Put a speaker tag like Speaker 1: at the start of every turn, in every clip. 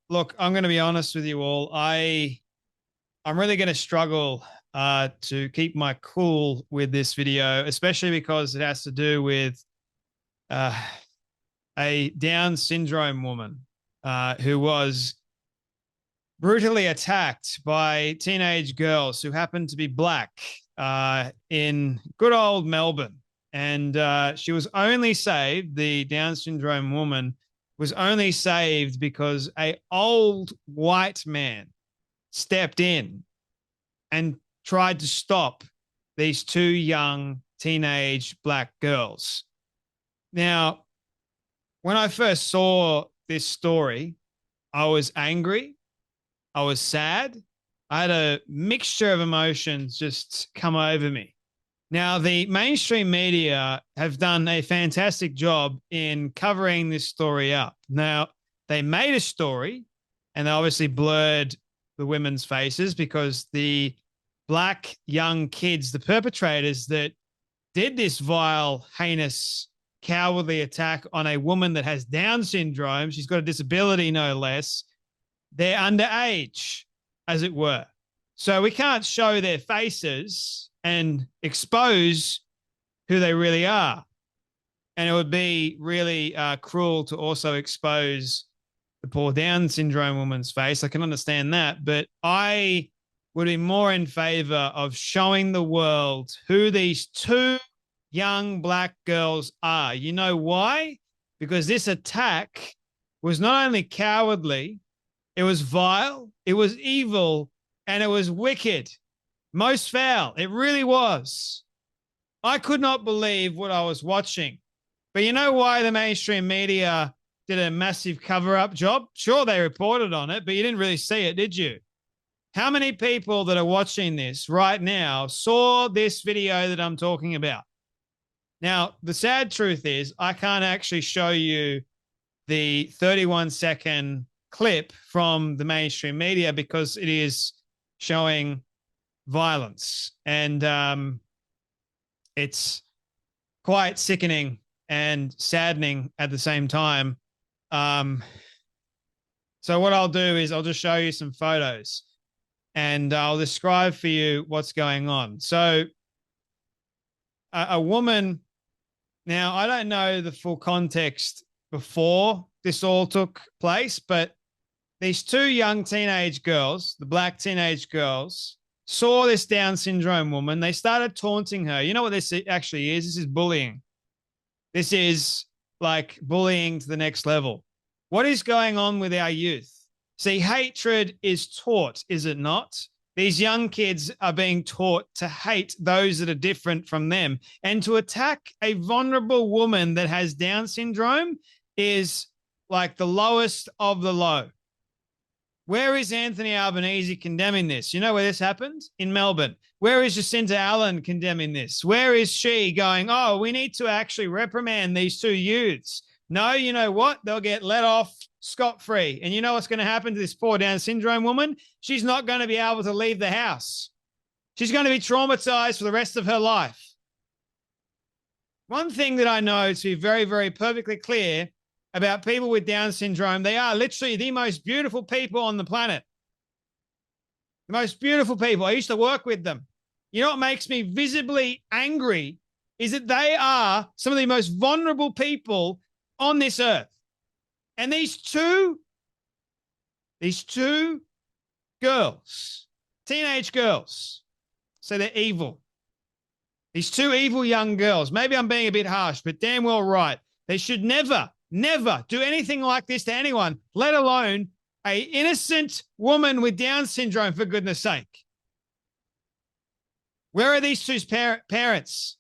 Speaker 1: Look, I'm going to be honest with you all. I'm really going to struggle to keep my cool with this video, especially because it has to do with uh, a Down syndrome woman who was brutally attacked by teenage girls who happened to be black in good old Melbourne. And she was only saved, the Down syndrome woman was only saved because a old white man stepped in and tried to stop these two young teenage black girls. Now, when I first saw this story, I was angry. I was sad. I had a mixture of emotions just come over me. Now, the mainstream media have done a fantastic job in covering this story up. Now, they made a story and they obviously blurred the women's faces because the black young kids, the perpetrators that did this vile, heinous, cowardly attack on a woman that has Down syndrome, she's got a disability no less, they're underage, as it were. So we can't show their faces and expose who they really are. And it would be really cruel to also expose the poor Down syndrome woman's face. I can understand that. But I would be more in favor of showing the world who these two young black girls are. You know why? Because this attack was not only cowardly, it was vile, it was evil, and it was wicked. Most foul. It really was. I could not believe what I was watching. But you know why the mainstream media did a massive cover-up job? Sure, they reported on it, but you didn't really see it, did you? How many people that are watching this right now saw this video that I'm talking about? Now, the sad truth is I can't actually show you the 31-second clip from the mainstream media because it is showing violence. And it's quite sickening and saddening at the same time. So what I'll do is I'll just show you some photos and I'll describe for you what's going on. So a woman, now I don't know the full context before this all took place, but these two young teenage girls, the black teenage girls, saw this Down syndrome woman. They started taunting her. You know what this actually is? This is bullying. This is like bullying to the next level. What is going on with our youth? See, hatred is taught, is it not? These young kids are being taught to hate those that are different from them. And to attack a vulnerable woman that has Down syndrome is like the lowest of the low. Where is Anthony Albanese condemning this? You know where this happened? In Melbourne. Where is Jacinta Allen condemning this? Where is she going, oh, we need to actually reprimand these two youths? No, you know what? They'll get let off scot-free. And you know what's going to happen to this poor Down syndrome woman? She's not going to be able to leave the house. She's going to be traumatized for the rest of her life. One thing that I know, to be very, very perfectly clear about people with Down syndrome, they are literally the most beautiful people on the planet. The most beautiful people. I used to work with them. You know what makes me visibly angry is that they are some of the most vulnerable people on this earth. And these two girls, teenage girls, so they're evil. These two evil young girls, maybe I'm being a bit harsh, but damn well right. They should never do anything like this to anyone, let alone an innocent woman with Down syndrome, for goodness sake. Where are these two parents?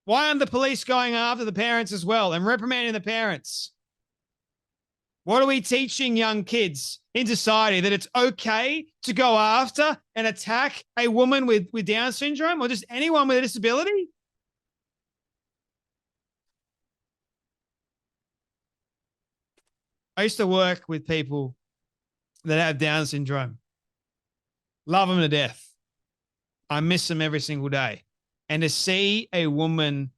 Speaker 1: Why aren't the police going after the parents as well and reprimanding the parents? What are we teaching young kids in society, that it's okay to go after and attack a woman with Down syndrome or just anyone with a disability? I used to work with people that have Down syndrome. Love them to death. I miss them every single day. And to see a woman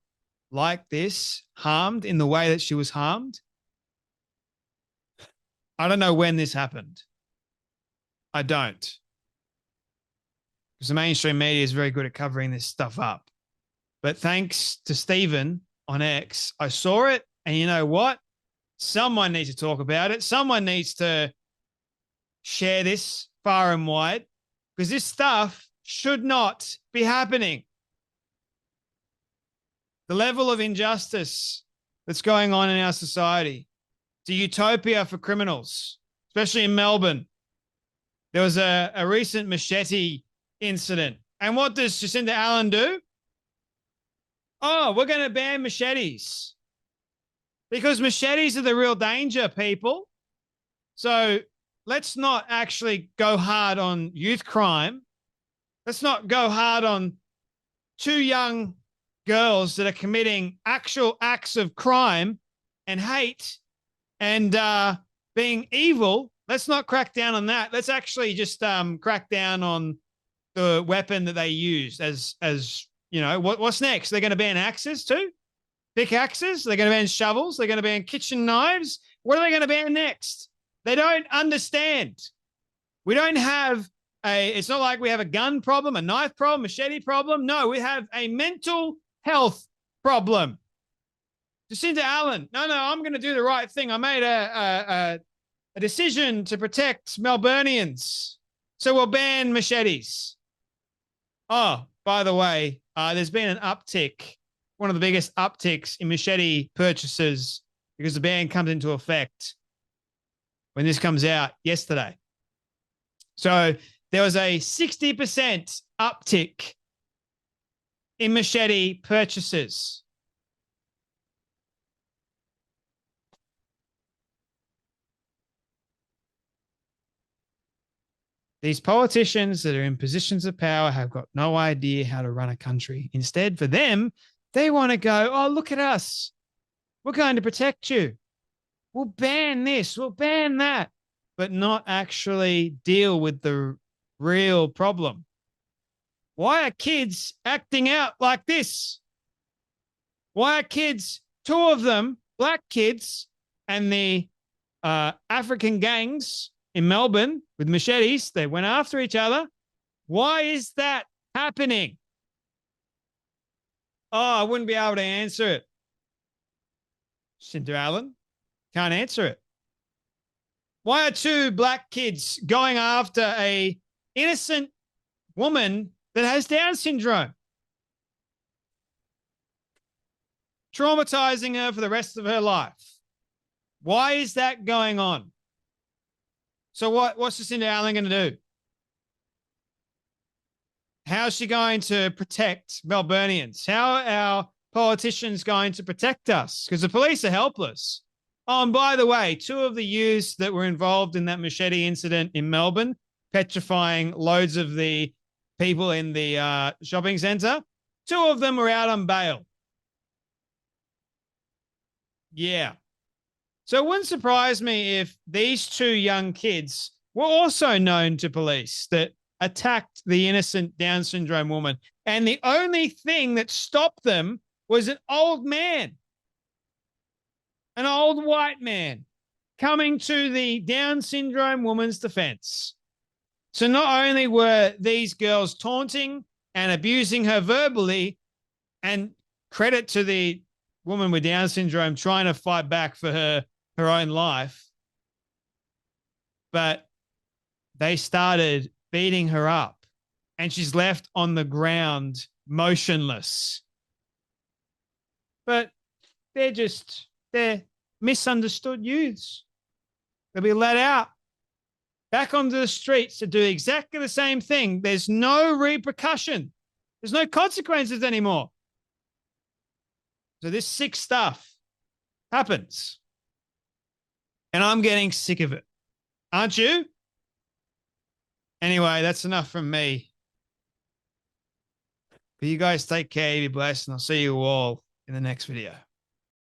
Speaker 1: like this harmed in the way that she was harmed, I don't know when this happened. I don't. Because the mainstream media is very good at covering this stuff up. But thanks to Stephen on X, I saw it. And you know what? Someone needs to talk about it. Someone needs to share this far and wide because this stuff should not be happening. The level of injustice that's going on in our society. It's a utopia for criminals, especially in Melbourne. There was a recent machete incident. And what does Jacinda Allen do? Oh, we're going to ban machetes because machetes are the real danger, people. So let's not actually go hard on youth crime. Let's not go hard on two young girls that are committing actual acts of crime and hate and being evil. Let's not crack down on that. Let's actually just crack down on the weapon that they use as you know, what's next? They're going to ban axes too? Pickaxes? They're going to ban shovels? They're going to ban kitchen knives? What are they going to ban next? They don't understand. We don't have it's not like we have a gun problem, a knife problem, machete problem. No, we have a mental health problem. Jacinda Allen, no, I'm going to do the right thing. I made a decision to protect Melburnians. So we'll ban machetes. Oh, by the way, there's been an uptick, one of the biggest upticks in machete purchases because the ban comes into effect when this comes out yesterday. So there was a 60% uptick in machete purchases. These politicians that are in positions of power have got no idea how to run a country. Instead, for them, they want to go, oh, look at us. We're going to protect you. We'll ban this. We'll ban that. But not actually deal with the real problem. Why are kids acting out like this? Why are kids, two of them, black kids, and the African gangs in Melbourne with machetes, they went after each other. Why is that happening? Oh, I wouldn't be able to answer it. Jacinda Allen can't answer it. Why are two black kids going after a innocent woman that has Down syndrome? Traumatizing her for the rest of her life. Why is that going on? So what's Jacinda Allen going to do? How's she going to protect Melburnians? How are our politicians going to protect us? Because the police are helpless. Oh, and by the way, two of the youths that were involved in that machete incident in Melbourne, petrifying loads of the people in the shopping centre, two of them were out on bail. Yeah. So it wouldn't surprise me if these two young kids were also known to police that attacked the innocent Down syndrome woman. And the only thing that stopped them was an old man, an old white man coming to the Down syndrome woman's defense. So not only were these girls taunting and abusing her verbally, and credit to the woman with Down syndrome trying to fight back for her own life, but they started beating her up and she's left on the ground motionless. But they're misunderstood youths. They'll be let out back onto the streets to do exactly the same thing. There's no repercussion. There's no consequences anymore. So this sick stuff happens. And I'm getting sick of it. Aren't you? Anyway, that's enough from me. But you guys take care, be blessed, and I'll see you all in the next video.